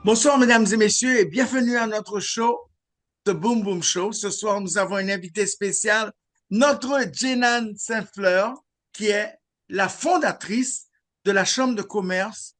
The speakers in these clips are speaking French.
Bonsoir, mesdames et messieurs, et bienvenue à notre show, The Boom Boom Show. Ce soir, nous avons une invitée spéciale, notre Jenan Saint-Fleur, qui est la fondatrice de la Chambre de commerce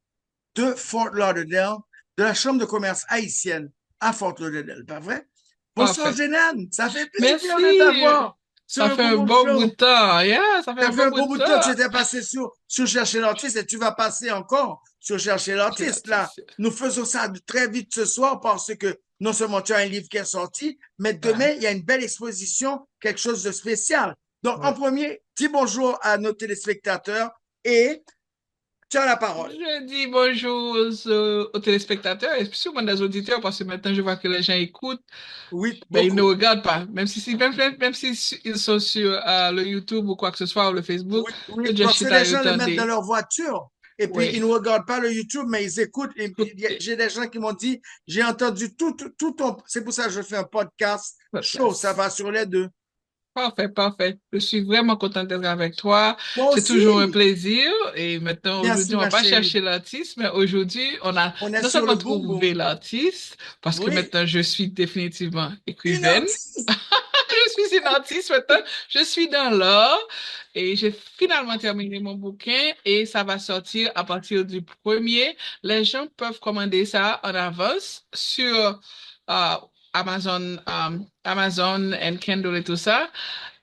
de Fort Lauderdale, de la Chambre de commerce haïtienne à Fort Lauderdale, pas vrai? Bonsoir, Parfait. Jenan, ça fait plaisir de Merci. t'avoir sur Ça le fait Boom un Boom bon bout de Show. temps. Yeah, ça fait Ça un fait bon un bout bon de bout de temps que tu temps. étais passé sur Chercher l'artiste et tu vas passer encore sur Chercher Chez l'artiste. Là, l'artiste. nous faisons ça très vite ce soir parce que non seulement tu as un livre qui est sorti, mais Ouais, demain, il y a une belle exposition, quelque chose de spécial. Donc, en ouais. premier, dis bonjour à nos téléspectateurs et tu as la parole. Je dis bonjour aux téléspectateurs et sûrement des auditeurs parce que maintenant je vois que les gens écoutent, Oui, mais ils ne beaucoup. regardent pas. Même si ils sont sur le YouTube ou quoi que ce soit ou le Facebook, Oui, oui, que Just parce que shit les à gens le mettent dans attendez. leur voiture et puis ils Oui. ne regardent pas le YouTube, mais ils écoutent. Et Écoutez, j'ai des gens qui m'ont dit, j'ai entendu tout ton... C'est pour ça que je fais un podcast show, ça podcast. va sur les deux. Parfait, parfait. Je suis vraiment contente d'être avec toi. Moi C'est toujours un aussi. plaisir. Et maintenant, aujourd'hui, Merci, on va ma pas chérie. chercher l'artiste, mais aujourd'hui, on a On est non sur le seulement boom boom. trouvé l'artiste, parce que Oui, maintenant, je suis définitivement une écrivaine. artiste. Je suis une artiste maintenant. Je suis dans l'art et j'ai finalement terminé mon bouquin et ça va sortir à partir du 1er. Les gens peuvent commander ça en avance sur euh, Amazon and Kindle et tout ça.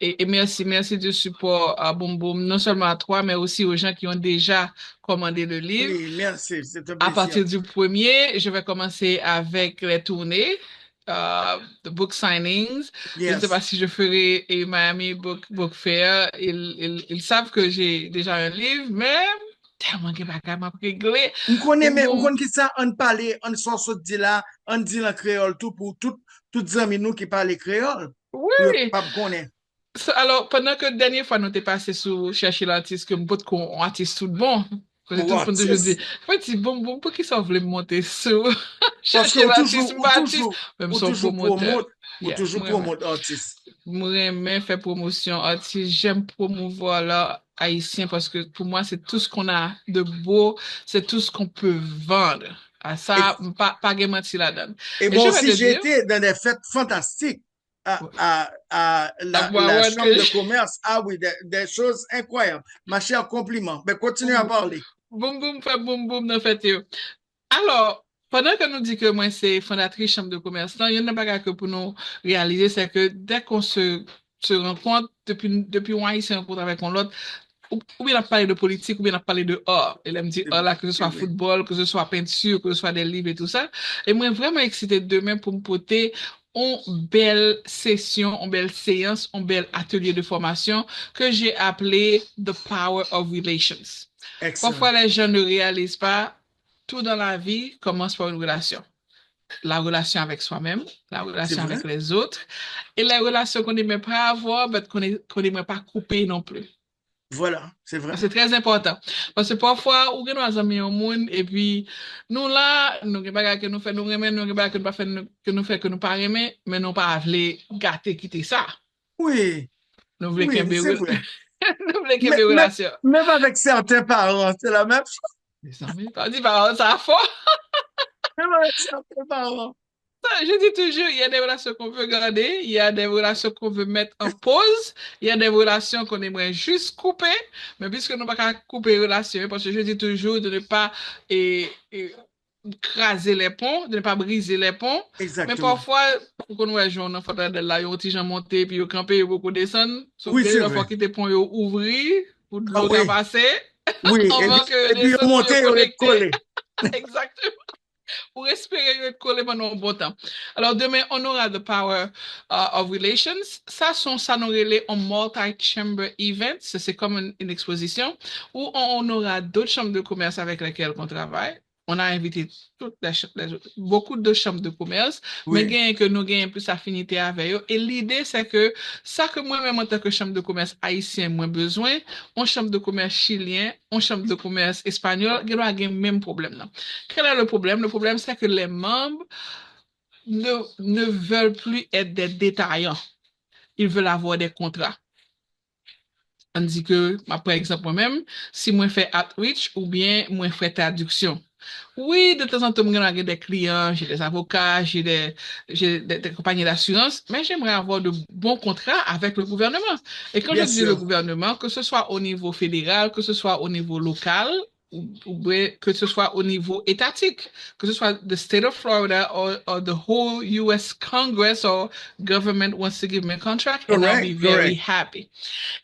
Et merci du support à Boom Boom, non seulement à toi, mais aussi aux gens qui ont déjà commandé le livre. Oui, merci, c'est un À plaisir. partir du 1er, je vais commencer avec les tournées, the book signings. Je ne sais pas Yes. si je ferai et Miami Book Fair. Ils savent que j'ai déjà un livre, mais tellement que bagaille m'a réglé. On connaît, Boum, mais on boum. connaît qui ça, on parle, on s'en sort dit là, on dit en créole tout pour toutes amis nous qui parlent créole. Pour Oui. pas connaître. Alors, pendant que la dernière fois, nous t'es passé sur chercher l'artiste, que beaucoup qu'on artiste tout bon. Parce que tout le Pour monde toujours dit, artiste. en fait, c'est bon, bon, pour qui ça voulait monter sur Parce chercher qu'on l'artiste, toujours, ou pas artiste, même ou son toujours promoteur. promote, ou Yeah, toujours promote artiste. moi, j'aime faire promotion artiste, j'aime promouvoir l'art haïtien parce que pour moi, c'est tout ce qu'on a de beau, c'est tout ce qu'on peut vendre. À Et, ça, pas menti là-dedans. et Et moi je vais aussi, te j'ai dire, été dans des fêtes fantastiques à à la voir chambre que de commerce. Ah oui, des choses incroyables. Ma chère, compliment. Mais continue à parler. boum boum fait boum boum dans fait yo. Alors, pendant que nous dit que moi c'est fondatrice chambre de commerce, il y en a pas que pour nous réaliser, c'est que dès qu'on se rencontre depuis un mois, il se rencontre avec un autre, ou bien on a parlé de politique, ou bien on a parlé de art. Et là, me dit, C'est oh là, que ce c'est soit vrai. football, que ce soit peinture, que ce soit des livres et tout ça. Et moi, vraiment excité demain pour me porter une belle session, une belle séance, un bel atelier de formation que j'ai appelé The Power of Relations. Excellent. Parfois, les gens ne réalisent pas, tout dans la vie commence par une relation. La relation avec soi-même, la C'est relation vrai? avec les autres, et les relations qu'on n'aimerait pas avoir, mais qu'on n'aimerait pas couper non plus. Voilà, c'est vrai. C'est très important. Parce que parfois, ou gen nous amis au monde, et puis, nous là, nous gen bagay que nous fait nous remen, nous gen bagay que nous pas fait que nous pas remen, mais nous pas vle gâter quitter ça. Oui, Nous voulons oui, c'est vrai. nous voulons Mais, kembe mais, relation. même avec certains parents, c'est la même chose. Les amis, pas dit par ça fort. Même avec certains parents. Je dis toujours, il y a des relations qu'on veut garder, il y a des relations qu'on veut mettre en pause, il y a des relations qu'on aimerait juste couper, mais puisque nous ne pouvons pas couper les relations, parce que je dis toujours de ne pas craser les ponts, de ne pas briser les ponts, mais Exactement. parfois, pour qu'on voit un enfant de là, il y a un petit gens monté, puis il campé, il beaucoup descendre, sauf Oui, que c'est il vrai. faut quitter le pont, il ouvrir, pour de Ah l'eau oui, passer, oui. avant que Et puis descendre, puis monter, on est connecter. collé. Exactement. Pour espérer être collé pendant un bon temps. Alors, demain, on aura The Power of Relations. Ça nous relève en multi-chamber event. C'est comme une exposition où on aura d'autres chambres de commerce avec lesquelles on travaille. On a invité beaucoup de chambres de commerce, mais Oui, gain que nous gagnons plus affinité avec eux. Et l'idée, c'est que ça que moi-même, en tant que chambre de commerce haïtien, moi besoin, en chambre de commerce chilien, en chambre de commerce espagnol, il y a le même problème là. Quel est le problème? Le problème, c'est que les membres ne veulent plus être des détaillants. Ils veulent avoir des contrats. On dit que, par exemple, moi-même, si moi fais outreach ou bien moi fais traduction. Oui, de temps en temps, j'ai des clients, j'ai des avocats, des compagnies d'assurance, mais j'aimerais avoir de bons contrats avec le gouvernement. Et quand je Bien dis le sûr. gouvernement, que ce soit au niveau fédéral, que ce soit au niveau local, ou bien que ce soit au niveau étatique, que ce soit the state of Florida or the whole US Congress or government wants to give me a contract and I'll be Correct, very correct. happy.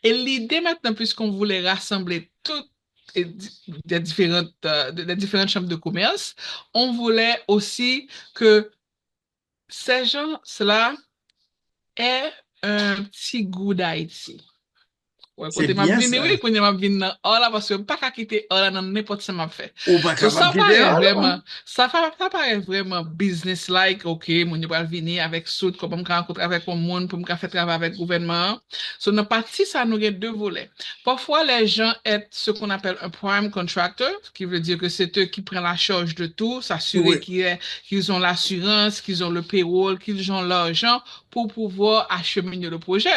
Et l'idée maintenant, puisqu'on voulait rassembler toutes des différentes chambres de commerce, on voulait aussi que ces gens-là aient un petit goût d'Haïti. Ouais, C'est côté m'a bien vini, ça. oui, quand m'a vini nan or là, parce que pas qu'à quitter or là dans n'importe ça m'a fait. Ou pas So, capable de quitter, alors. ça paraît vraiment business-like, ok, mon y va venir avec soute, comment me rencontrer avec le monde, pour me faire travailler avec le gouvernement. So, dans partie, ça nous a deux volets. Parfois, les gens sont ce qu'on appelle un prime contractor, ce qui veut dire que c'est eux qui prennent la charge de tout, s'assurer Oui, qu'ils ont l'assurance, qu'ils ont le payroll, qu'ils ont l'argent pour pouvoir acheminer le projet.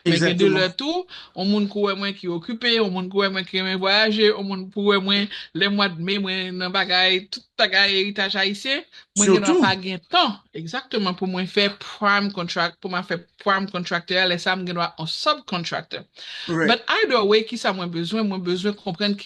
Mais il y a de exactement. leur tout, on moun kouè mwen ki okupé, on moun kouè mwen ki remen voyager, on moun kouè mwen le mois de mai mwen nan bagay, tout bagay héritage haïtien, mwen gen Surtout. pa gen temps exactement pour moi faire prime contract, pour moi faire prime contractor, et ça me gen un subcontractor. Oui. But either way, qui ça moi besoin comprendre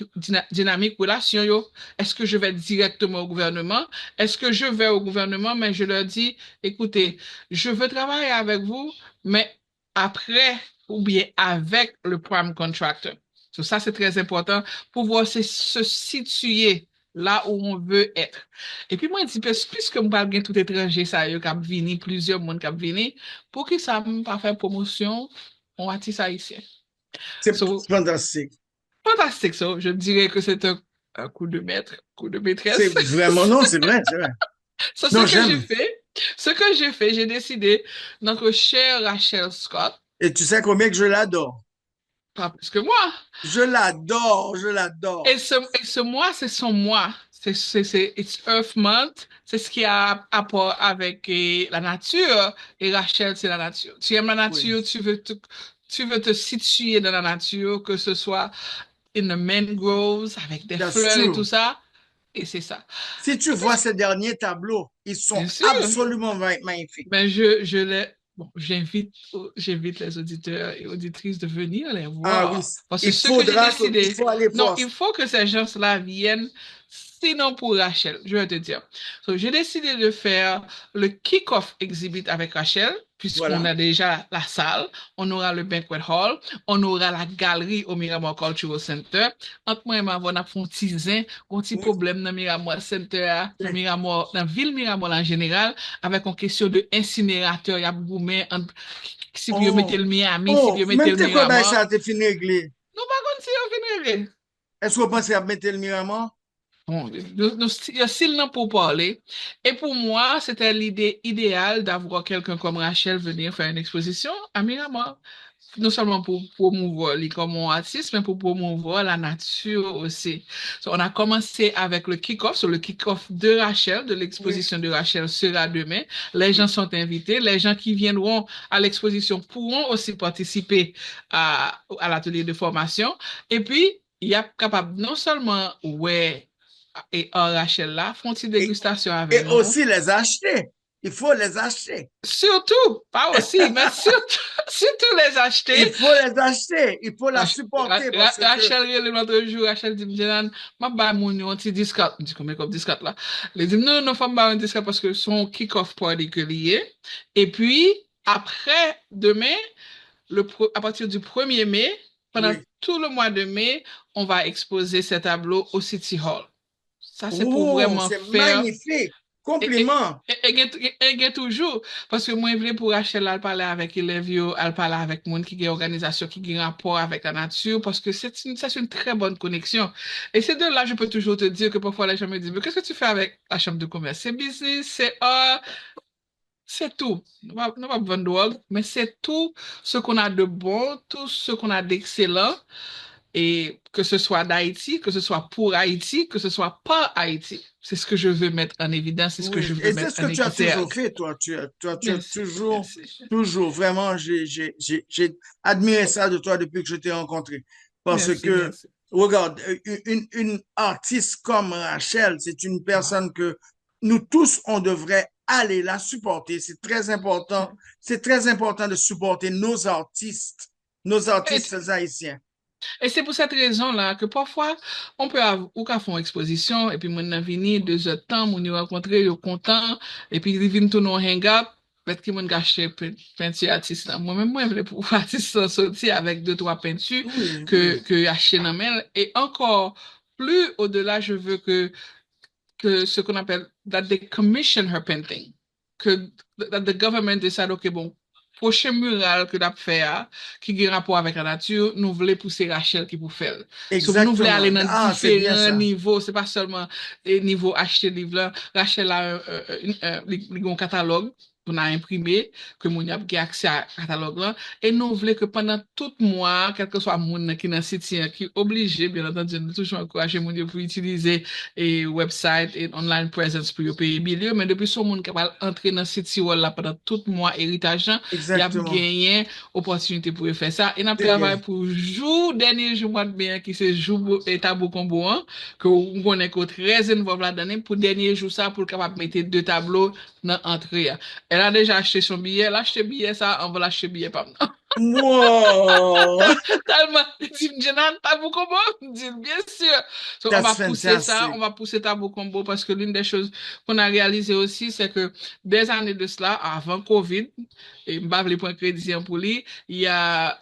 dynamique relation yo. Est-ce que je vais directement au gouvernement? Est-ce que je vais au gouvernement, mais je leur dis, écoutez, je veux travailler avec vous, mais après ou bien avec le prime contractor. So, ça, c'est très important pour pouvoir se situer là où on veut être. Et puis, moi, je dis, puisque je parle bien tout étranger, ça y est, qui vini, plusieurs monde qui vini, pour que ça ne pas faire promotion, on attise ça ici. C'est So, fantastique. fantastique, ça. Je dirais que c'est un coup de maître, coup de C'est maîtresse. vraiment, non, c'est vrai, c'est vrai. So, Non, j'aime. j'ai décidé, notre cher Rachel Scott, Et tu sais combien que je l'adore. pas plus que moi. Je l'adore, je l'adore. Et ce mois, c'est son mois. It's Earth Month. C'est ce qui a rapport avec la nature. Et Rachel, c'est la nature. Tu aimes la Oui. nature, tu veux te situer dans la nature, que ce soit in the mangroves, avec des That's fleurs et tout true. ça. Et c'est ça. Si tu Et puis, vois ces derniers tableaux, ils sont bien sûr. absolument magnifiques. Ben, je l'ai. Bon, j'invite les auditeurs et auditrices de venir les Ah oui, voir. Parce que il ce que j'ai faudra que, il décidé, faut aller non, voir il ça. faut que ces gens-là viennent, sinon pour Rachel, je vais te dire. So, j'ai décidé de faire le kick-off exhibit avec Rachel, puisqu'on Voilà. a déjà la salle, on aura le banquet hall, on aura la galerie au Miramar Cultural Center. Entre moi et ma voix, on a fait un petit zin, un petit Oui. problème dans Miramar Center, dans Oui. Miramar, dans ville Miramar en général, avec une question de incinérateur, il y a gourmet, si vous mettez Oh, le Miami, si oh, vous mettez même le tes quoi, ben, ça Miramar. a été fini réglé. Nous, par contre, si vous venez. Est-ce que vous pensez à mettre le Miramar? Bon, il y a s'il n'en pour parler. Et pour moi, c'était l'idée idéale d'avoir quelqu'un comme Rachel venir faire une exposition à Miramar. Non seulement pour promouvoir lui comme mon artiste, mais pour promouvoir la nature aussi. So, on a commencé avec le kick-off. So, le kick-off de Rachel, de Oui, l'exposition de Rachel sera demain. Les gens oui. sont invités. Les gens qui viendront à l'exposition pourront aussi participer à l'atelier de formation. Et puis, il y a capable non seulement, ouais, et Rachel là, font une Et, dégustation et avec nous. aussi les acheter. Il faut les acheter. Surtout, pas aussi, mais surtout, surtout les Il acheter. faut les acheter. Il faut la supporter parce que, Rachel, l'autre jour, Rachel dit, Jenan, ma ba moun yon ti discount. Je dis, combien comme discount là? Elle dit, non, non, femme ba un discount parce que son kick-off party que lié. Et puis, après, demain, à partir du 1er mai, pendant oui. tout le mois de mai, on va exposer ces tableaux au City Hall. Ça, c'est pour Oh, vraiment c'est faire. magnifique. Et, Compliment. et toujours, parce que moi, je voulais pour Rachel, elle parler avec élèves, elle parler avec monde qui a organisation, qui a rapport avec la nature, parce que c'est une très bonne connexion. Et c'est de là, je peux toujours te dire que parfois les gens me disent, mais qu'est-ce que tu fais avec la chambre de commerce? C'est business, c'est tout. On va vendre, mais c'est tout ce qu'on a de bon, tout ce qu'on a d'excellent. Et que ce soit d'Haïti, que ce soit pour Haïti, que ce soit pas Haïti. C'est ce que je veux mettre en évidence, c'est ce que je Oui. veux Et c'est mettre ce que en tu as toujours exergue. fait, toi. Tu as Merci, toujours, merci, toujours, vraiment, j'ai admiré ça de toi depuis que je t'ai rencontré. Parce merci, que merci. regarde, une artiste comme Rachel, c'est une personne que nous tous, on devrait aller la supporter. C'est très important. C'est très important de supporter nos Et, artistes haïtiens. et c'est pour cette raison-là que parfois, on peut avoir, ou qu'à font exposition, et puis mon a vini 2 heures de temps, mon y rencontré, yo content, et puis ils viennent tout nous hang-up, peut-être qu'ils m'ont gâché peinture artiste là. Moi-même, moi, je voulais pouvoir artiste sortir avec 2, 3 peintures Oui, oui, que acheter dans mail. Et encore plus au-delà, je veux que ce qu'on appelle that they commission her painting. Que that the government décide, OK, bon, prochain mural que d'ap fait, qui a rapport avec la nature, nous voulons pousser Rachel qui pour faire. So, nous voulons aller exactement. dans Ah, c'est bien différents ça. niveaux, c'est pas seulement niveau acheter livre là. Rachel a un catalogue qu'on a imprimé, que mon y a accès à catalogue là, et nous voulons que pendant tout mois, quel que soit mon qui dans le site, qui est obligé, bien entendu, nous toujours encourager mon pour utiliser et website et online presence pour yo payer bilieu, mais depuis son monde capable entrer dans cette wall là pendant tout mois héritage, il a Exactement. gagné opportunité pour faire ça. Et n'a C'est bien. travaillé pour jour dernier jour mois de bien qui c'est jour et tableau combo hein, que on connaît que très involvé là-dedans pour dernier jour ça pour capable mettre 2 tableaux dans l'entrée. Elle a déjà acheté son billet, elle a acheté billet ça, on va l'acheter billet pas. Wow! Tellement, il dit, Jenan, tabou combo? Il dit, bien sûr. So, on That's va pousser ça, fantastic. on va pousser tabou combo parce que l'une des choses qu'on a réalisé aussi, c'est que des années de cela, avant Covid, et m'bave les points crédits pour lui, il y a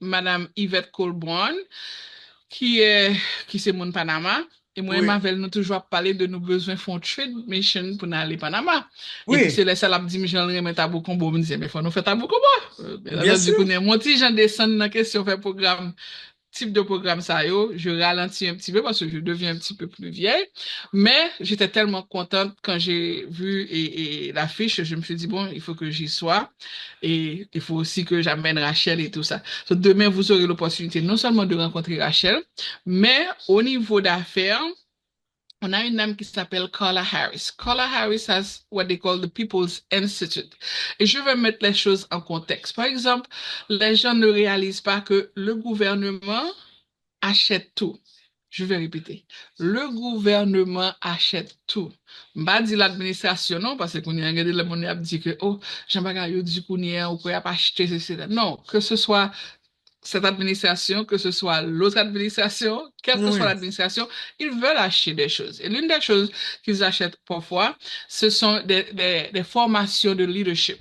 Madame Yvette Colborn qui est, qui c'est mon Panama. Et moi et Oui, Mavel, nous toujours parlé de nos besoins font trade mission pour aller Panama. Et puis oui, c'est là, ça l'a dit, Michel remet tabou combo. Me disait, mais faut nous faire tabou combo. Bien bien entendu, sûr. qu'on est mon petit Jean descend dans la question, fait programme type de programme ça yo, je ralentis un petit peu parce que je deviens un petit peu plus vieille, mais j'étais tellement contente quand j'ai vu et l'affiche, je me suis dit bon, il faut que j'y sois et il faut aussi que j'amène Rachel et tout ça. So, demain, vous aurez l'opportunité non seulement de rencontrer Rachel, mais au niveau d'affaires, on a une dame qui s'appelle Carla Harris. Carla Harris has what they call the People's Institute. Et je vais mettre les choses en contexte. Par exemple, les gens ne réalisent pas que le gouvernement achète tout. Je vais répéter. Le gouvernement achète tout. M'a dit l'administration, non, parce qu'on y a regardé le monde a dit que, oh, Jean-Baptiste, il dit qu'on y a, ou qu'on a pas acheté, etc. Non, que ce soit cette administration, que ce soit l'autre administration, quelle que soit Oui. l'administration, ils veulent acheter des choses. Et l'une des choses qu'ils achètent parfois, ce sont des formations de leadership.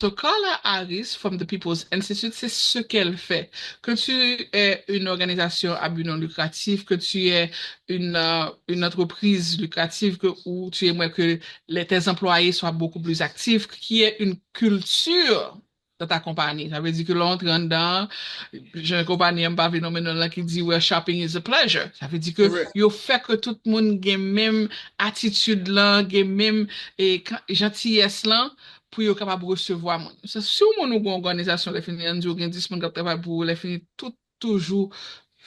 So, Carla Harris from the People's Institute, c'est ce qu'elle fait. Que tu es une organisation à but non lucratif, que tu es une entreprise lucrative, où tu aimerais que tes employés soient beaucoup plus actifs, qu'il y ait une culture dans ta compagnie. Ça veut dire que l'on rentre dedans, j'ai une compagnie pas là qui dit where shopping is a pleasure. Ça veut dire que Oui. yo fait que tout le monde ait même attitude là, ait même gentillesse là pour yo capable recevoir mon. C'est sûr mon ou organisation les fini on dit gen 10 moun k'ap travail pour les fini tout toujours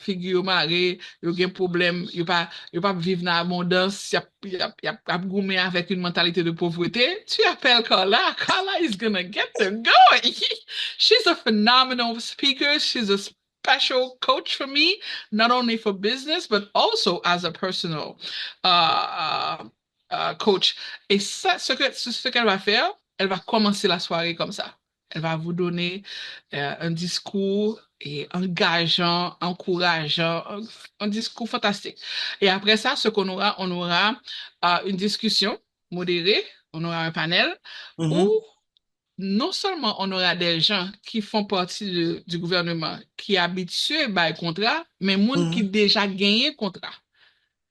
figure maré, yo gen problème, yo pas vivre dans l'abondance, y a gourmet avec une mentalité de pauvreté. Tu appelles Carla, Carla is gonna get them going. She's a phenomenal speaker. She's a special coach for me, not only for business, but also as a personal uh, coach. Et ça, ce qu'elle va faire, elle va commencer la soirée comme ça. Elle va vous donner un discours et engageant, encourageant, un discours fantastique. Et après ça, ce qu'on aura, on aura une discussion modérée, on aura un panel où Mhm, non seulement on aura des gens qui font partie du gouvernement, qui habitués par le contrat, mais monde qui mhm, déjà gagné contrat.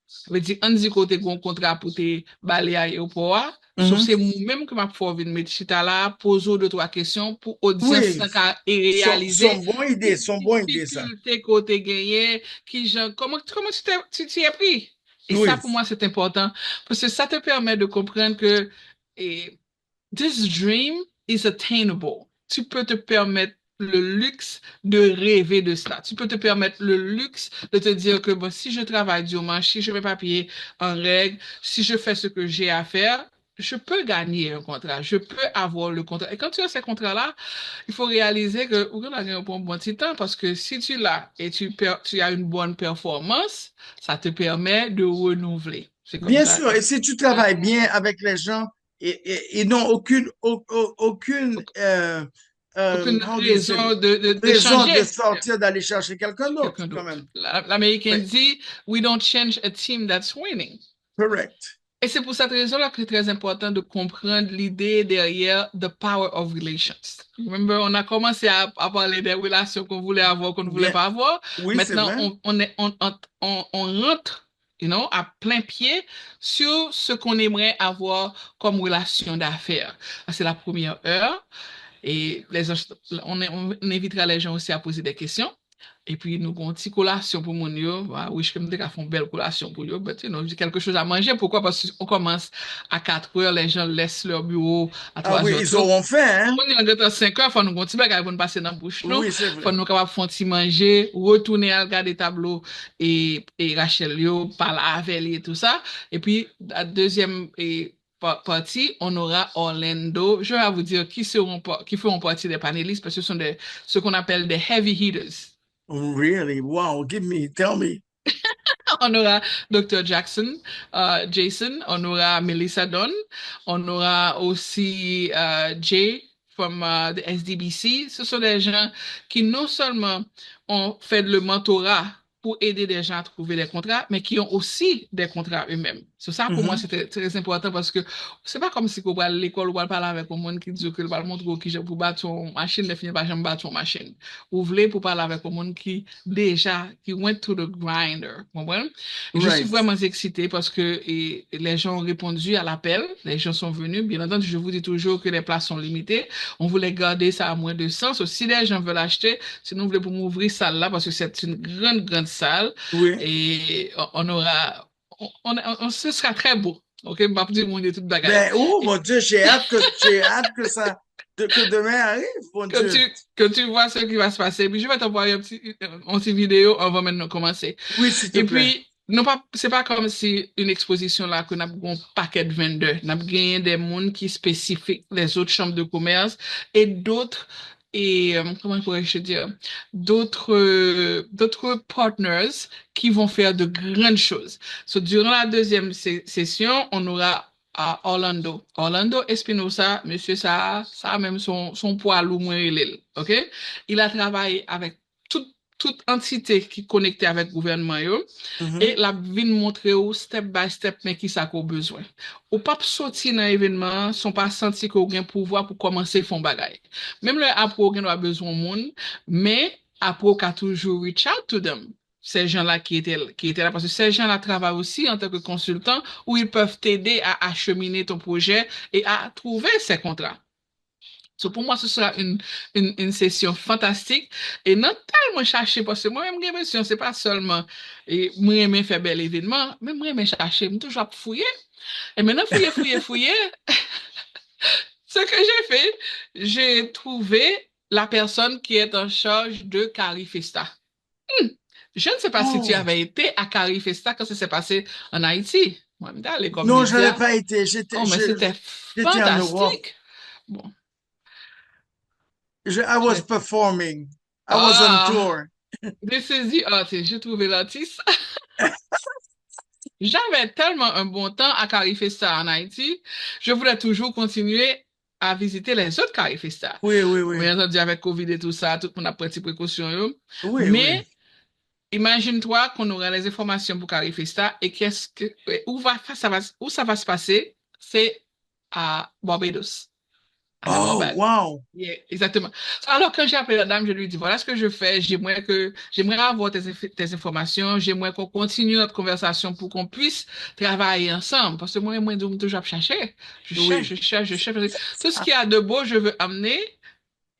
Ça veut dire, on dit qu'on a un contrat pour te balayer à l'aéroport. Sauf mhm. c'est moi-même qui m'a fait mettre chita là, poser 2, 3 questions pour audience Oui, et réaliser son bonne idée, qui son bonne idée, ça. difficulté qu'on a gagné, comment tu y pris. Et ça, Oui, pour moi, c'est important parce que ça te permet de comprendre que et, this dream is attainable. Tu peux te permettre le luxe de rêver de cela. Tu peux te permettre le luxe de te dire que bon, si je travaille durement, si je mets papier en règle, si je fais ce que j'ai à faire, je peux gagner un contrat, je peux avoir le contrat. Et quand tu as ces contrats-là, il faut réaliser que on a gagné pour un bon petit temps parce que si tu l'as et tu as une bonne performance, ça te permet de renouveler. C'est comme Bien ça. sûr, et si tu travailles bien avec les gens et n'ont aucune Aucune how do you say, raison de raison de changer sortir, d'aller chercher quelqu'un d'autre, quelqu'un quand d'autre. même. L'Américain Oui, dit, we don't change a team that's winning. correct. Et c'est pour cette raison-là que c'est très important de comprendre l'idée derrière the power of relations. Remember, on a commencé à parler des relations qu'on voulait avoir, qu'on ne voulait Bien, pas avoir. oui, c'est Maintenant, vrai. on rentre, à plein pied sur ce qu'on aimerait avoir comme relation d'affaires. C'est la première heure et on invitera les gens aussi à poser des questions. Et puis, nous avons une petite collation pour mon yo. Oui, je peux faire une belle collation pour yo. Mais, j'ai quelque chose à manger. Pourquoi? Parce qu'on commence à 4 heures, les gens laissent leur bureau à Ah 3 oui, heures ils tout. auront fait, hein? On est en 5 heures, il faut nous continuer à passer dans la bouche, non? Oui, c'est Faut vrai. nous capable faire un petit manger, retourner à regarder tableau et Rachel yo, parler avec lui et tout ça. Et puis, la deuxième partie, on aura Orlando. Je vais vous dire qui feront partie des panélistes parce que ce sont ce qu'on appelle des heavy hitters. Really? Wow, tell me. On aura Dr. Jason, on aura Melissa Dunn, on aura aussi Jay from the SDBC. Ce sont des gens qui non seulement ont fait le mentorat pour aider des gens à trouver des contrats, mais qui ont aussi des contrats eux-mêmes. C'est ça, pour moi, Mhm. c'était très important parce que c'est pas comme si qu'on va à l'école ou on parler avec un monde qui dit que va montrer qui j'ai pour battre son machine, de finir par jamais battre son machine. Ou voulez pour parler avec un monde qui déjà, qui went to the grinder. Vous comprenez? Et je suis Right. vraiment excitée parce que les gens ont répondu à l'appel, les gens sont venus. Bien entendu, je vous dis toujours que les places sont limitées. On voulait garder ça à moins de 100. Si les gens veulent acheter, sinon, vous voulez pour m'ouvrir salle là parce que c'est une grande, grande salle Oui. et on aura, ce sera très beau. OK, je vais pas dire mon tout bagaille. Ben, oh mon Dieu, j'ai hâte que que demain arrive, mon Quand Dieu. tu vois ce qui va se passer, puis je vais t'envoyer un petit vidéo avant maintenant de commencer. Oui, s'il te Et plaît. puis, non pas, c'est pas comme si une exposition là que n'a un paquet de vendeurs. N'a gagné des mondes qui spécifiques les autres chambres de commerce et d'autres comment pourrais-je dire d'autres partners qui vont faire de grandes choses. So, durant la deuxième session, on aura à Orlando. Orlando Espinosa, monsieur, ça a même son poids lourd, moins il, OK? Il a travaillé avec toute entité qui est connectée avec le gouvernement, yo, et Mhm. la vin montrer ou step by step mais qui ça qu'on besoin. Ou pas sortir dans l'événement, sont pas senti qu'on a un pouvoir pour commencer font bagay. Même le après on a besoin de monde, mais après on a toujours reach out to them. Ces gens-là qui étaient là, parce que ces gens-là travaillent aussi en tant que consultants où ils peuvent t'aider à acheminer ton projet et à trouver ces contrats. So, pour moi, ce sera une session fantastique et non tellement chercher parce que moi-même, j'ai l'impression, c'est pas seulement moi, aimer faire bel événement, mais moi, aimer chercher, je toujours fouiller. Et maintenant, fouiller, ce que j'ai fait, j'ai trouvé la personne qui est en charge de Carifesta. Hmm. Je ne sais pas si tu Oh, avais été à Carifesta quand ça s'est passé en Haïti. Moi, je allé comme non, je n'avais média. pas été. Oh, mais c'était J'étais en Europe. fantastique. Bon, I was performing. I was on ah, tour. this is the artist. J'ai trouvé l'artiste. J'avais tellement un bon temps à Carifesta en Haïti. Je voulais toujours continuer à visiter les autres Carifesta. Oui, oui, oui. Bien entendu, avec Covid et tout ça, tout le monde a pris des précautions. Yo. Oui, oui. Mais imagine-toi qu'on aurait les informations pour Carifesta et où ça va se passer? C'est à Barbados. À la Oh, Barbade. wow. Yeah, exactement. Alors, quand j'ai appelé la dame, je lui ai dit, voilà ce que je fais. J'aimerais avoir tes informations. J'aimerais qu'on continue notre conversation pour qu'on puisse travailler ensemble. Parce que moi, je toujours chercher. Je cherche, Oui, je cherche, je cherche. c'est Tout ce ça. qu'il y a de beau, je veux amener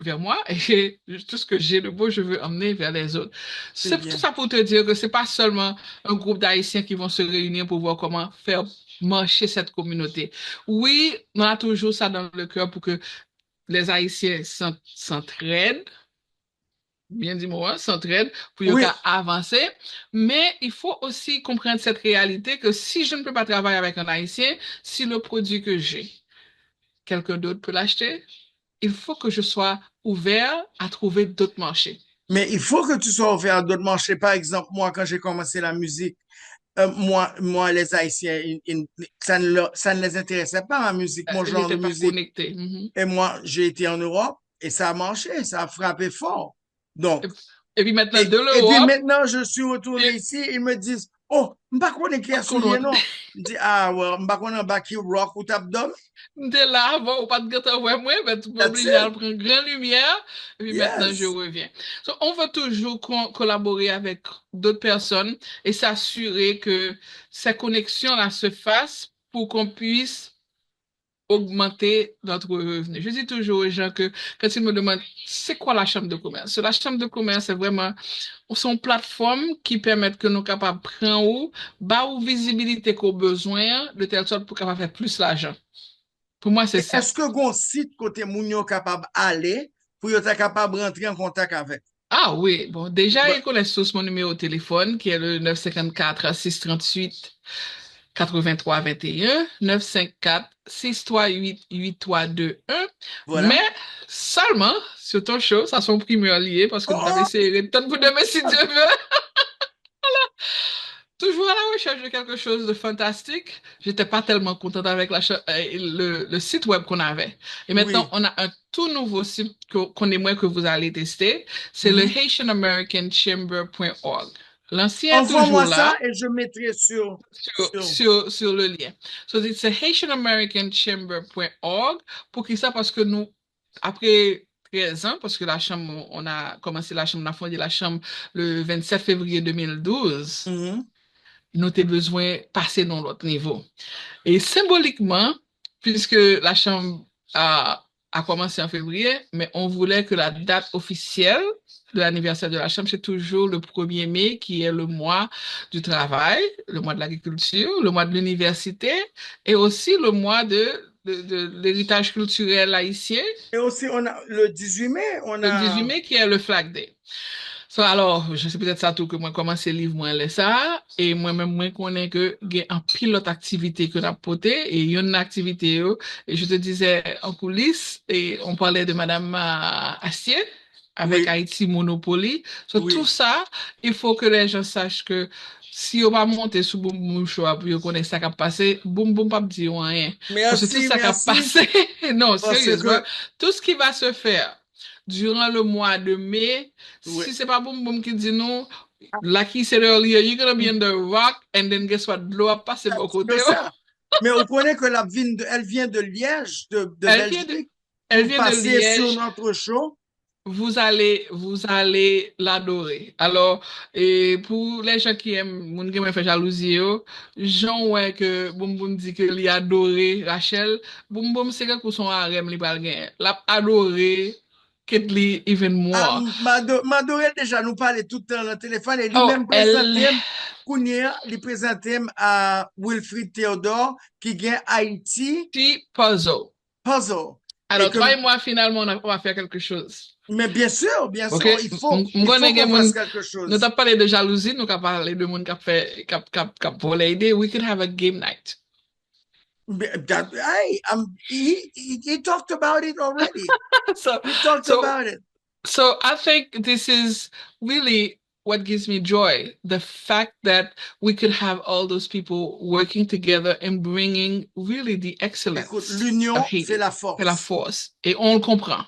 vers moi et tout ce que j'ai de beau, je veux amener vers les autres. C'est C'est tout bien. ça pour te dire que c'est pas seulement un groupe d'Haïtiens qui vont se réunir pour voir comment faire marcher cette communauté. Oui, on a toujours ça dans le cœur pour que les Haïtiens s'entraident, bien dit moi, s'entraide pour Oui, avancer. Mais il faut aussi comprendre cette réalité que si je ne peux pas travailler avec un Haïtien, si le produit que j'ai, quelqu'un d'autre peut l'acheter, il faut que je sois ouvert à trouver d'autres marchés. mais il faut que tu sois ouvert à d'autres marchés. Par exemple, moi, quand j'ai commencé la musique, les Haïtiens, ça ne les intéressait pas, ma musique, mon Il genre de n'était pas musique. connecté. Mhm. Et moi, j'ai été en Europe et ça a marché, ça a frappé fort. Donc, Et puis maintenant de et puis l'Europe, maintenant, je suis retourné et ici, ils me disent, oh, m'pas connais qui a soulié, non? Je dis, ah, ouais, m'pas connais pas qui rock ou tap dog? de là, avant, ou pas de gâteau, ouais, moi, ben, tu That's m'obliges à it. prendre grande lumière, et puis maintenant, je Yes. reviens. So, on va toujours collaborer avec d'autres personnes et s'assurer que ces connexions-là se fassent pour qu'on puisse augmenter notre revenu. Je dis toujours aux gens que quand ils me demandent c'est quoi la chambre de commerce? La chambre de commerce, c'est vraiment son plateforme qui permet que nous capables de prendre ou, bah, ou visibilité qu'on a besoin de telle sorte pour capable faire plus l'argent. Pour moi, c'est ça. Est-ce que gon site côté moun yo capable aller pour yo ta capable rentrer en contact avec? Ah oui, bon, déjà, Bah, ils connaissent tous mon numéro de téléphone qui est le 954 638 83 21, 954 638 8321. Mais voilà. seulement sur ton show, ça sont primeurs liés parce que nous avons Oh, essayé de tout pour demain si Dieu veut. Toujours à la recherche de quelque chose de fantastique. J'étais pas tellement contente avec le site web qu'on avait. Et maintenant, oui. on a un tout nouveau site qu'on aimerait que vous allez tester. C'est le Mhm. HaitianAmericanChamber.org. L'ancien est toujours Envoie-moi ça là et je mettrai sur. sur le lien. So, c'est HaitianAmericanChamber.org. Pour qui ça? Parce que nous, après 13 ans, parce que la chambre, on a commencé la chambre, on a fondé la chambre le 27 février 2012. Mhm. Nous avons besoin de passer dans l'autre niveau. Et symboliquement, puisque la Chambre a commencé en février, mais on voulait que la date officielle de l'anniversaire de la Chambre, c'est toujours le 1er mai, qui est le mois du travail, le mois de l'agriculture, le mois de l'université, et aussi le mois de l'héritage culturel haïtien, Et aussi, on a le 18 mai, on le 18 a. mai, qui est le Flag Day. So, alors, je sais peut-être ça tout que moi commencé livre moi là ça et moi-même moi connais que il y a un pilote activité que n'a poté et il y a une activité et je te disais en coulisses et on parlait de madame Astier avec Oui, Haïti Monopoly. So, tout oui. ça, il faut que les gens sachent que si on va monter sur Boom Boom Show pour connaître ça qui a passé, Boom Boom pas dire rien parce que tout Merci, ça qui a merci. passé non, Parce sérieusement, que, tout ce qui va se faire durant le mois de mai. oui. Si c'est pas Boom Boom qui dit non, like he said earlier, you're gonna be in the rock and then guess what? L'eau a passé Un bon petit peu côté. ça. Mais on connaît que elle vient de Liège, de Elle vient de, Belgique, elle pour vient de passer sur Liège. notre show. Vous allez l'adorer. Alors, et pour les gens qui aiment, moun qui me fait jalousie, Jean ouais que Boum Boum dit que lui adoré Rachel. Boum Boum c'est que son harem li pral gen. L'a adoré Ketli even Ah, more. Madorel déjà nous parlait tout le temps dans le téléphone et Oh, lui-même elle, présenté, Kounia, lui présenté à Wilfried Théodore qui gagne Haïti petit puzzle. Puzzle. Et Alors, que, toi et moi, finalement, on va faire quelque chose. mais bien OK? sûr, il faut M'gone qu'on gen fasse moun, quelque nous chose. t'as parlé de jalousie, nous t'as parlé de moun qui a fait, qui a volé idée. We could have a game night. He talked about it already. So, He talked so, about it. so I think this is really what gives me joy. The fact that we could have all those people working together and bringing really the Écoute, excellence of l'union fait Haiti. la C'est la force. force. Et on le comprend.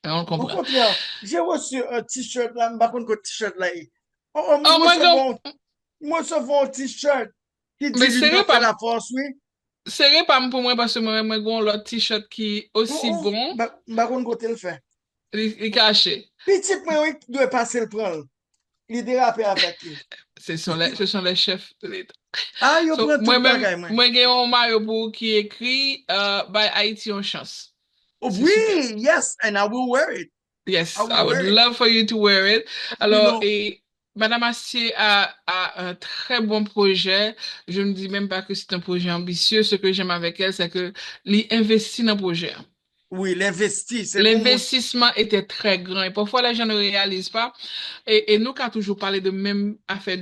Et on le Au comprend. contraire, j'ai reçu un t-shirt là, je ne sais pas quoi t-shirt là. Oh, Oh my God! moi, ce bon t-shirt qui dit Mais l'union sérieux, fait pas, la force, oui. sérieux pas pour moi parce que moi, j'ai un t-shirt qui est Oh, aussi oh, bon, bah, on côté le fait. il est caché. Petit moi, oui, doit passer le prendre. Il dérape avec lui. Ce sont les chefs de l'État. Ah, il So, prend tout moi-même, bagay, moi. moi, j'ai un maillot pour qui écrit by Haïti en chance. Oh, C'est super. oui, yes, and I will wear it. I Yes, I will would wear it. love for you to wear it. You Alors, know, et Madame Astier a un très bon projet. Je ne dis même pas que c'est un projet ambitieux. Ce que j'aime avec elle, c'est que elle investit dans le projet. Oui, l'investi, c'est pour mon... L'investissement était très grand et parfois les gens ne réalisent pas. Et nous, qui a toujours parlé de même affaire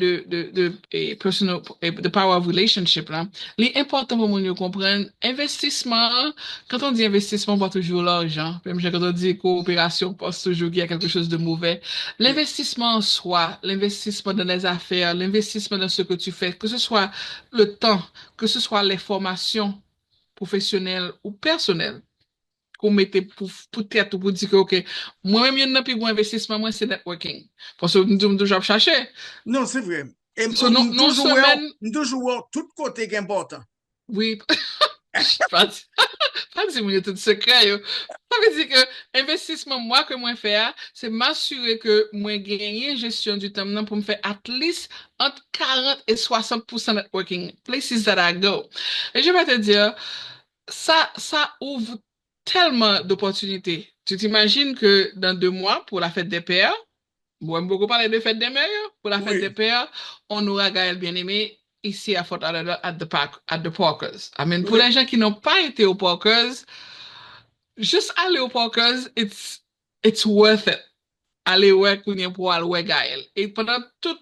personal, de power of relationship, là, l'important pour nous comprendre, investissement, quand on dit investissement, on voit toujours l'argent. Même quand on dit coopération, on pense toujours qu'il y a quelque chose de mauvais. Oui. L'investissement en soi, l'investissement dans les affaires, l'investissement dans ce que tu fais, que ce soit le temps, que ce soit les formations professionnelles ou personnelles qu'on mettait pour tête ou pour dire que, OK, moi-même, il y a un plus gros investissement, moi, c'est networking. Parce que nous devons toujours chercher. Non, c'est vrai. Et So, non, non semaine, nous toujours tout côté qui est important. oui, pas dit, pas dire mon tout secret, yo. Ça veut dire que investissement, moi, que moi faire, c'est m'assurer que moi gagner gestion du temps non, pour me faire at least entre 40 et 60% networking, places that I go. Et je vais te dire, ça ouvre tellement d'opportunités. Tu t'imagines que dans 2 mois, pour la fête des pères, bon, on beaucoup parler de fête des mères, pour la fête des Oui, pères, on aura Gaël bien-aimé ici à Fort Lauderdale at the Parkers. I mean, pour oui, les gens qui n'ont pas été au Parkers, juste aller au Parkers, it's worth it. Aller ouais Kounien pour aller ouais Gaël. Et pendant tout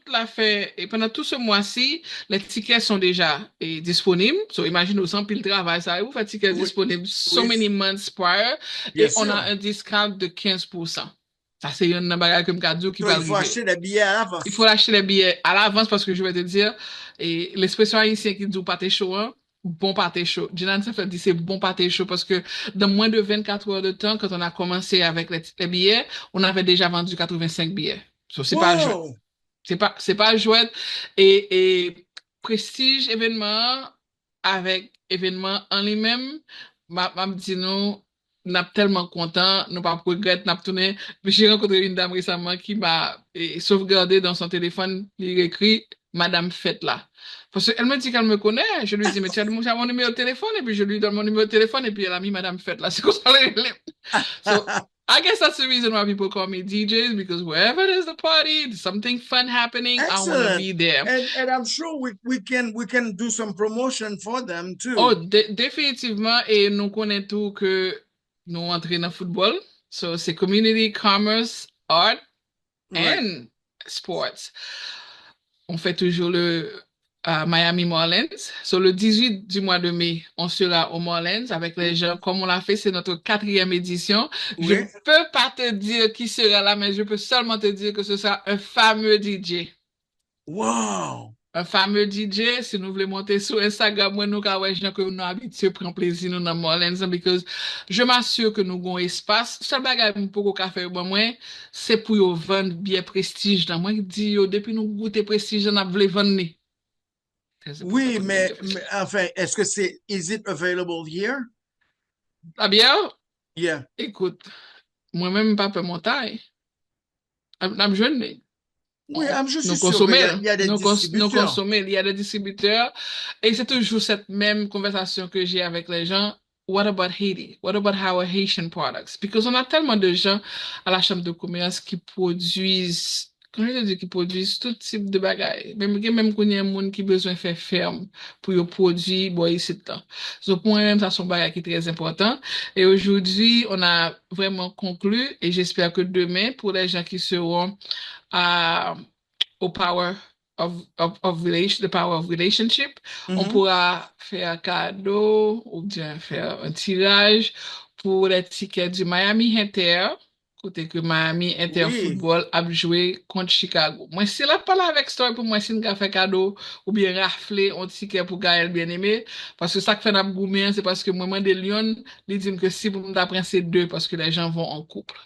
ce mois-ci, les tickets sont déjà disponibles. So, imagine aux gens pile travail, ça, vous faites tickets oui, disponibles so oui, many months prior bien et on a sûr. un discount de 15%. Ça, c'est un bagage comme cadeau qui Donc, va il faut arriver. acheter des billets à Il faut l'avance. acheter les billets à l'avance parce que je vais te dire, et l'expression haïtienne qui dit pâté chaud, hein, bon pâté chaud. Jinan ça fait dit c'est bon pâté chaud parce que dans moins de 24 heures de temps, quand on a commencé avec les billets, on avait déjà vendu 85 billets. So, c'est pas joué. Wow! C'est pas jouet. Et prestige événement avec événement en lui-même, m'a dit nous, n'a tellement content, nous pas regret, n'a tourné. Puis j'ai rencontré une dame récemment qui m'a sauvegardé dans son téléphone, il écrit Madame Fête là. Parce qu'elle me dit qu'elle me connaît. Je lui dis, mais tu as mon numéro de téléphone, et puis je lui donne mon numéro de téléphone, et puis elle a mis Madame Fête là. C'est comme ça. So I guess that's the reason why people call me DJs because wherever there's a party, there's something fun happening, I want to Excellent. be there. And I'm sure we can do some promotion for them Oh, too. définitivement, et nous connaissons tout que nous entrons dans le football. So, c'est community, commerce, art Ouais. and sports. On fait toujours le Miami Marlins. So, le 18 du mois de mai, on sera au Marlins avec les gens. Comme on l'a fait, c'est notre 4e édition. Je ne Oui. peux pas te dire qui sera là, mais je peux seulement te dire que ce sera un fameux DJ. Wow! Un fameux DJ, si nous voulons monter sur Instagram, moi, nous, quand gens que nous habitués, prendre plaisir, nous, dans Morlens, because je m'assure que nous avons espace. Seul bagage pour qu'on café, moi, c'est pour yo vendre bien prestige dans moi. Dit yo, depuis nous goûter prestige, on a voulu vendre. Très important Oui, pour nous bien mais prestige. enfin, est-ce que c'est, is it available here? Ah bien, Yeah. écoute, moi-même, pas peu mon taille. I'm jeune, Oui, ah, je suis nous sûr consommer, il y a des nous distributeurs. consommer, il y a des distributeurs, et c'est toujours cette même conversation que j'ai avec les gens. What about Haiti? What about our Haitian products? Because on a tellement de gens à la chambre de commerce qui produisent, comment je te dis, qui produisent tout type de bagages. Même qu'on y a un monde qui a besoin de faire ferme pour y produire, bon, ici, de temps. Donc, moi-même, ça, c'est un bagage qui est très important. Et aujourd'hui, on a vraiment conclu, et j'espère que demain, pour les gens qui seront à au power the power of relationship. On Mhm. pourra faire un cadeau ou bien faire un tirage pour les tickets du Miami Inter. Côté que Miami Inter Oui, Football a joué contre Chicago. Moi, si la parle avec toi pour moi, si nous fait cadeau ou bien rafler un ticket pour Gaël bien-aimé, parce que ça que fait n'a gourmet, c'est parce que moi, de Lyon, il dit que si vous m'apprendre c'est deux parce que les gens vont en couple.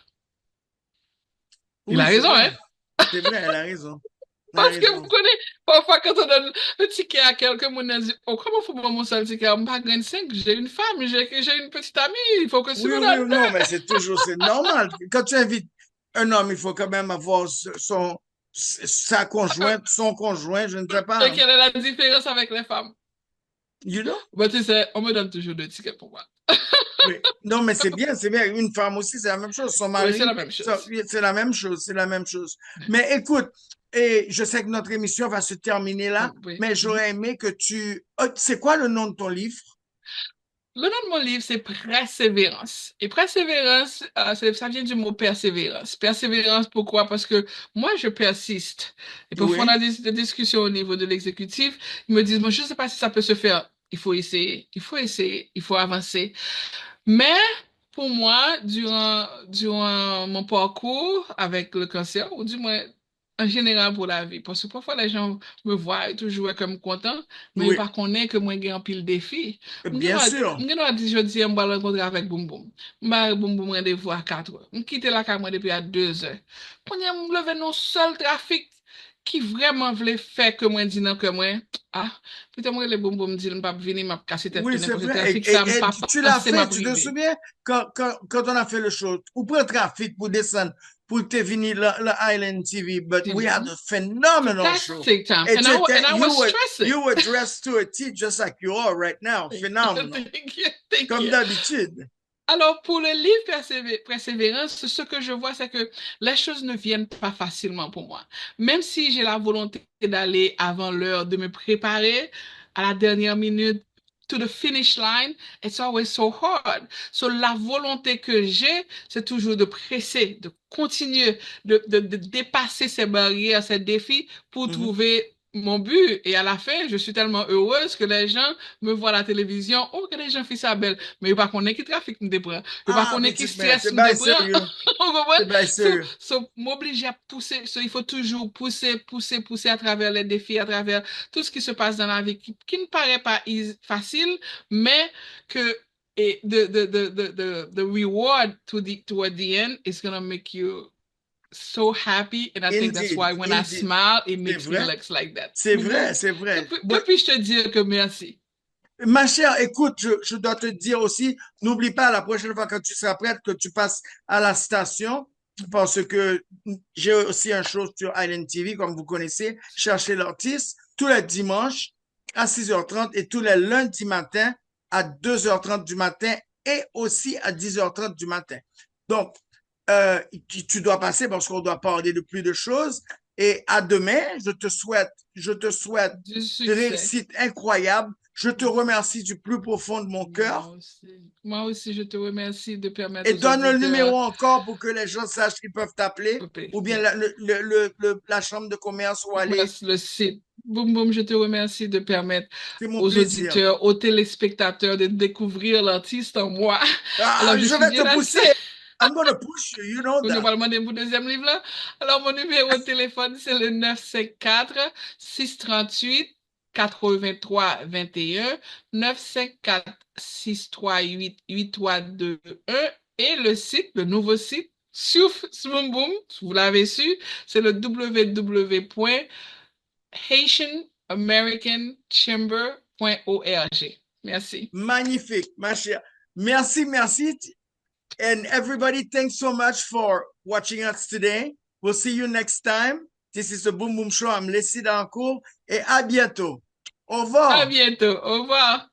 Il a oui, c'est raison, vrai. hein? C'est vrai, elle a raison. Elle a Parce que vous raison. connaissez, parfois quand on donne un ticket à quelqu'un, on dit, oh, comment faut prendre mon seul ticket? Je ne pas gagner 5, j'ai une femme, j'ai une petite amie, il faut que tu Oui, me oui, donnes non, mais c'est toujours, c'est normal. Quand tu invites un homme, il faut quand même avoir sa deux. conjointe, son conjoint, je ne sais Et pas. quelle est la différence avec les femmes? You know? Bah, tu sais, on me donne toujours 2 tickets pour moi. Oui. Non, mais c'est bien, c'est bien. Une femme aussi, c'est la même chose. Son Oui, c'est la mari, même chose. oui, c'est la même chose, c'est la même chose. Mais écoute, et je sais que notre émission va se terminer là, Oui. mais Mhm. j'aurais aimé que tu... C'est quoi le nom de ton livre? Le nom de mon livre, c'est Persévérance. Et persévérance, ça vient du mot persévérance. Persévérance, pourquoi? Parce que moi, je persiste. Et parfois, on a Oui, des discussions au niveau de l'exécutif. Ils me disent, moi, je ne sais pas si ça peut se faire. Il faut avancer. Mais pour moi, durant mon parcours avec le cancer, ou du moins en général pour la vie, parce que parfois les gens me voient toujours comme content, mais ils oui, ne connaissent que moi j'ai un pile défi. bien sûr. Je dis, je dis, je vais rencontrer avec Boum Boum. Je Boum Boum rendez-vous à 4 heures. Je quitte la caméra depuis à 2 heures. Quand je me levé dans seul trafic qui vraiment voulait faire que moi dis non que moi, ah, peut-être moi les Boum Boum dit, je ne vais pas venir, m'a casser tête Oui, tourner c'est parce que le vrai. trafic, ça me Et pas tu l'as penser fait, m'a tu te privé. souviens, quand on a fait le show, ou pour le trafic, pour descendre, pour te venir le Island TV, but we had a phenomenal show. Fantastic time. Et And I was stressing. you were dressed to a T just like you are right now. Phenomenal. Thank you. Thank Comme you. d'habitude. Alors, pour le livre Persévérance, ce que je vois, c'est que les choses ne viennent pas facilement pour moi. Même si j'ai la volonté d'aller avant l'heure, de me préparer à la dernière minute, to the finish line, it's always so hard. So, la volonté que j'ai, c'est toujours de presser, de continuer, de dépasser ces barrières, ces défis pour Mhm. trouver mon but. Et à la fin, je suis tellement heureuse que les gens me voient à la télévision. Oh, que les gens font ça belle. Mais il pas connaît qui trafic me déprend. Il pas Ah, connaît qui petite mère, stress c'est me bien déprend. sérieux. On comprend? C'est bien sérieux. M'obliger à pousser. Il faut toujours pousser à travers les défis, à travers tout ce qui se passe dans la vie qui ne paraît pas facile, mais que et the reward toward the end is gonna make you so happy. And I think that's Indeed, why when I indeed. smile, it C'est makes me vrai. look like that. C'est vrai, c'est vrai. Que puis-je te dire que merci? Ma chère, écoute, je dois te dire aussi, n'oublie pas la prochaine fois que tu seras prête que tu passes à la station parce que j'ai aussi un show sur Island TV, comme vous connaissez, Chercher l'artiste, tous les dimanches à 6h30 et tous les lundis matin à 2h30 du matin et aussi à 10h30 du matin. Donc, tu dois passer parce qu'on doit parler de plus de choses. Et à demain, je te souhaite Du de succès. réussite incroyable. Je te remercie du plus profond de mon Moi cœur. aussi. Moi aussi, je te remercie de permettre Et aux donne le auditeurs numéro encore pour que les gens sachent qu'ils peuvent t'appeler ou bien Yes. la chambre de commerce ou aller. Yes, le site. Boum, boum, je te remercie de permettre C'est mon aux plaisir. auditeurs, aux téléspectateurs de découvrir l'artiste en moi. Ah, Alors, je je suis vais bien te assez. pousser. I'm gonna push you, you know On that. va demander mon deuxième livre là. Alors, mon numéro de téléphone, c'est le 954-638-8321. 954-638-8321. Et le site, le nouveau site, Souf Smoum Boom, vous l'avez su, c'est le www.haitianamericanchamber.org. Merci. Magnifique, ma chère. Merci, merci. And everybody, thanks so much for watching us today. We'll see you next time. This is the Boom Boom Show. I'm Leslie Dancourt et à bientôt. Au À revoir. bientôt. Au revoir.